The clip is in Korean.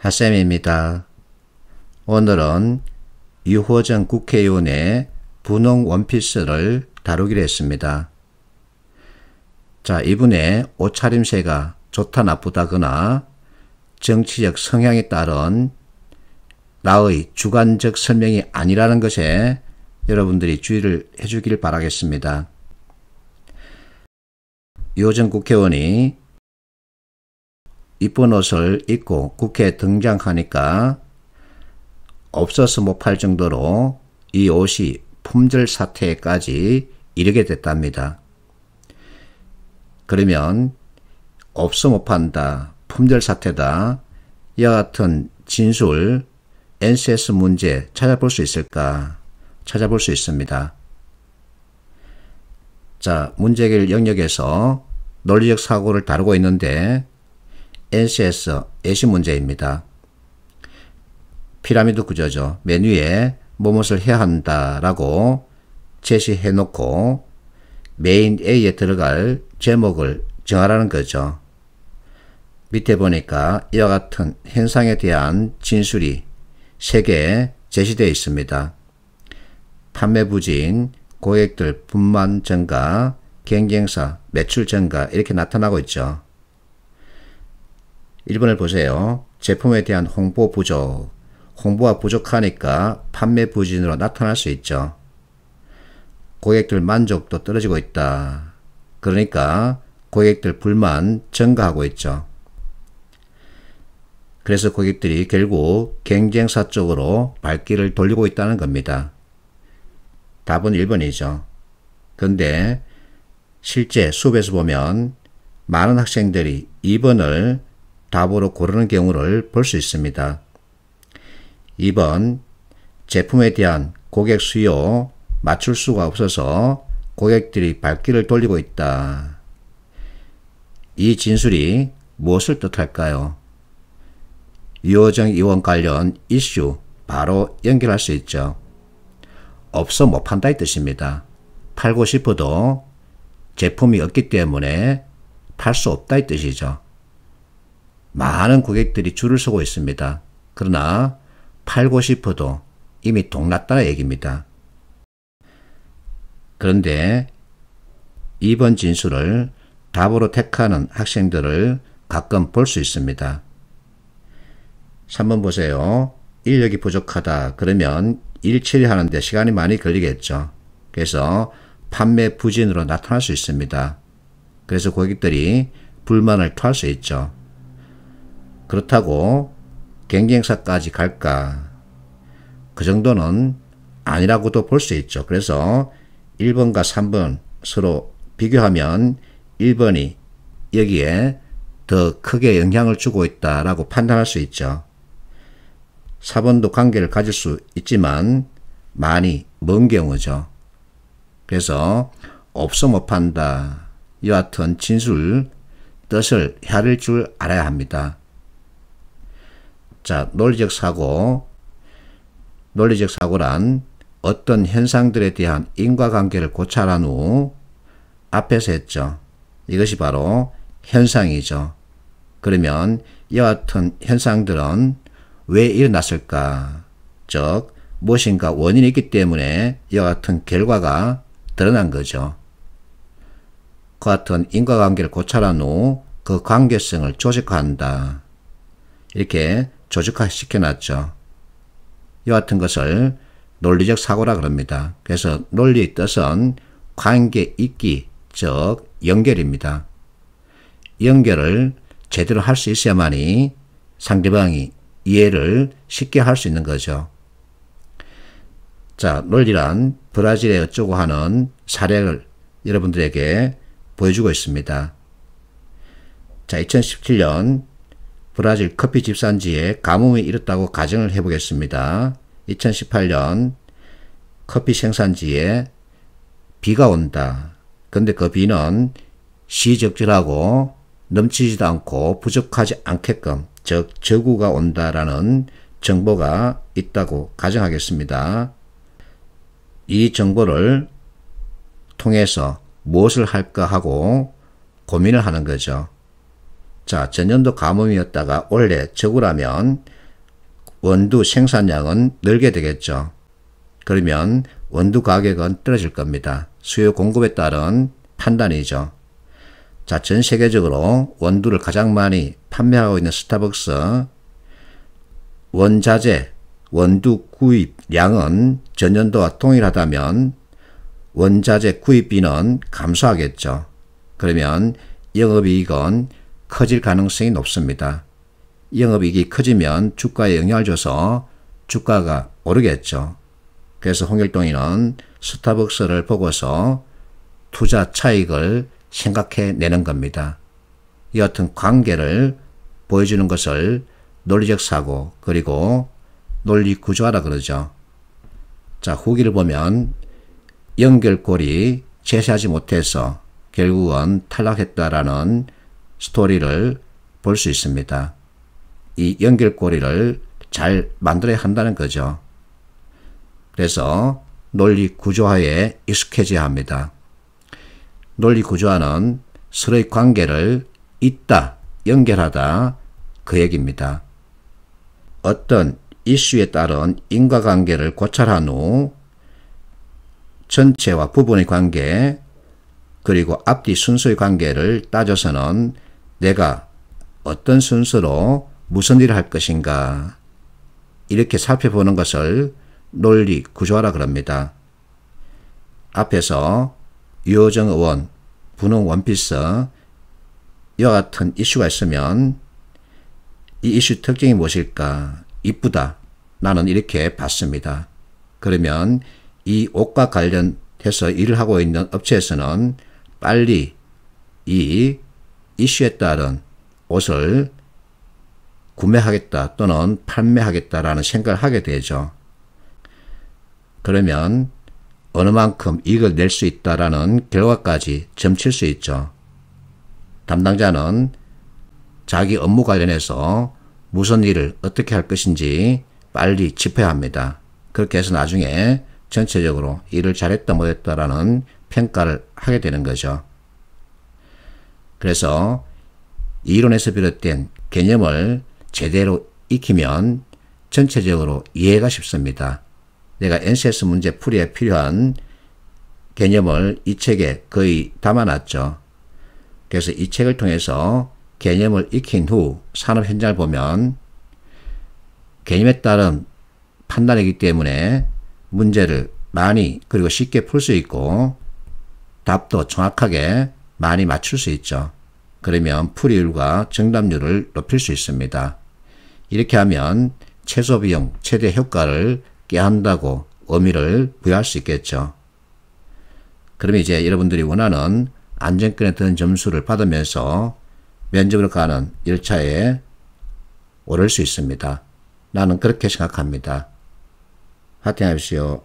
하쌤입니다. 오늘은 유호정 국회의원의 분홍 원피스를 다루기로 했습니다. 자, 이분의 옷차림새가 좋다 나쁘다거나 정치적 성향에 따른 나의 주관적 설명이 아니라는 것에 여러분들이 주의를 해주길 바라겠습니다. 유호정 국회의원이 이쁜 옷을 입고 국회에 등장하니까 없어서 못 팔 정도로 이 옷이 품절 사태까지 이르게 됐답니다. 그러면 없어 못 판다, 품절 사태다, 이와 같은 진술, NCS 문제 찾아볼 수 있을까? 찾아볼 수 있습니다. 자, 문제길 영역에서 논리적 사고를 다루고 있는데 NCS 예시 문제입니다. 피라미드 구조죠. 맨 위에 무엇을 해야 한다라고 제시해 놓고 메인 A에 들어갈 제목을 정하라는 거죠. 밑에 보니까 이와 같은 현상에 대한 진술이 3개 제시되어 있습니다. 판매 부진, 고객들 분만 증가, 경쟁사 매출 증가 이렇게 나타나고 있죠. 1번을 보세요. 제품에 대한 홍보 부족. 홍보가 부족하니까 판매 부진으로 나타날 수 있죠. 고객들 만족도 떨어지고 있다. 그러니까 고객들 불만 증가하고 있죠. 그래서 고객들이 결국 경쟁사 쪽으로 발길을 돌리고 있다는 겁니다. 답은 1번이죠. 그런데 실제 수업에서 보면 많은 학생들이 2번을 답으로 고르는 경우를 볼 수 있습니다. 2번, 제품에 대한 고객 수요 맞출 수가 없어서 고객들이 발길을 돌리고 있다. 이 진술이 무엇을 뜻할까요? 유호정 의원 관련 이슈 바로 연결할 수 있죠. 없어 못 판다 이 뜻입니다. 팔고 싶어도 제품이 없기 때문에 팔 수 없다 이 뜻이죠. 많은 고객들이 줄을 서고 있습니다. 그러나 팔고 싶어도 이미 동났다는 얘기입니다. 그런데 2번 진술을 답으로 택하는 학생들을 가끔 볼 수 있습니다. 3번 보세요. 인력이 부족하다. 그러면 일 처리하는데 시간이 많이 걸리겠죠. 그래서 판매 부진으로 나타날 수 있습니다. 그래서 고객들이 불만을 토할 수 있죠. 그렇다고 경쟁사까지 갈까? 그 정도는 아니라고도 볼 수 있죠. 그래서 1번과 3번 서로 비교하면 1번이 여기에 더 크게 영향을 주고 있다라고 판단할 수 있죠. 4번도 관계를 가질 수 있지만 많이 먼 경우죠. 그래서 없어 못 판다. 이와 같은 진술 뜻을 헤아릴 줄 알아야 합니다. 자, 논리적 사고. 논리적 사고란 어떤 현상들에 대한 인과관계를 고찰한 후 앞에서 했죠. 이것이 바로 현상이죠. 그러면 이와 같은 현상들은 왜 일어났을까? 즉, 무엇인가 원인이 있기 때문에 이와 같은 결과가 드러난 거죠. 그 같은 인과관계를 고찰한 후 그 관계성을 조직화한다. 이렇게 조직화 시켜놨죠. 이와 같은 것을 논리적 사고라 그럽니다. 그래서 논리의 뜻은 관계 있기, 즉 연결입니다. 연결을 제대로 할 수 있어야만이 상대방이 이해를 쉽게 할 수 있는 거죠. 자, 논리란 브라질에 어쩌고 하는 사례를 여러분들에게 보여주고 있습니다. 자, 2017년 브라질 커피 집산지에 가뭄이 일었다고 가정을 해보겠습니다. 2018년 커피 생산지에 비가 온다. 근데 그 비는 시적절하고 넘치지도 않고 부족하지 않게끔, 즉 저구가 온다라는 정보가 있다고 가정하겠습니다. 이 정보를 통해서 무엇을 할까 하고 고민을 하는 거죠. 자, 전년도 가뭄이었다가 올해 적으라면 원두 생산량은 늘게 되겠죠. 그러면 원두 가격은 떨어질 겁니다. 수요 공급에 따른 판단이죠. 자, 전 세계적으로 원두를 가장 많이 판매하고 있는 스타벅스 원자재, 원두 구입량은 전년도와 동일하다면 원자재 구입비는 감소하겠죠. 그러면 영업이익은 커질 가능성이 높습니다. 영업이익이 커지면 주가에 영향을 줘서 주가가 오르겠죠. 그래서 홍길동이는 스타벅스를 보고서 투자 차익을 생각해내는 겁니다. 여하튼 관계를 보여주는 것을 논리적 사고 그리고 논리 구조화라 그러죠. 자, 후기를 보면 연결고리 제시하지 못해서 결국은 탈락했다라는 스토리를 볼 수 있습니다. 이 연결고리를 잘 만들어야 한다는 거죠. 그래서 논리 구조화에 익숙해져야 합니다. 논리 구조화는 서로의 관계를 잇다, 연결하다 그 얘기입니다. 어떤 이슈에 따른 인과관계를 고찰한 후 전체와 부분의 관계 그리고 앞뒤 순서의 관계를 따져서는 내가 어떤 순서로 무슨 일을 할 것인가 이렇게 살펴보는 것을 논리 구조화라 그럽니다. 앞에서 유호정 의원, 분홍 원피스 이와 같은 이슈가 있으면 이 이슈 특징이 무엇일까? 이쁘다. 나는 이렇게 봤습니다. 그러면 이 옷과 관련해서 일을 하고 있는 업체에서는 빨리 이 이슈에 따른 옷을 구매하겠다 또는 판매하겠다라는 생각을 하게 되죠. 그러면 어느 만큼 이익을 낼 수 있다라는 결과까지 점칠 수 있죠. 담당자는 자기 업무 관련해서 무슨 일을 어떻게 할 것인지 빨리 짚어야 합니다. 그렇게 해서 나중에 전체적으로 일을 잘했다 못했다라는 평가를 하게 되는 거죠. 그래서 이론에서 비롯된 개념을 제대로 익히면 전체적으로 이해가 쉽습니다. 내가 NCS 문제 풀이에 필요한 개념을 이 책에 거의 담아놨죠. 그래서 이 책을 통해서 개념을 익힌 후 산업 현장을 보면 개념에 따른 판단이기 때문에 문제를 많이 그리고 쉽게 풀 수 있고 답도 정확하게 많이 맞출 수 있죠. 그러면 풀이율과 정답률을 높일 수 있습니다. 이렇게 하면 최소 비용, 최대 효과를 꾀한다고 의미를 부여할 수 있겠죠. 그러면 이제 여러분들이 원하는 안정권에 드는 점수를 받으면서 면접으로 가는 열차에 오를 수 있습니다. 나는 그렇게 생각합니다. 화이팅 하십시오.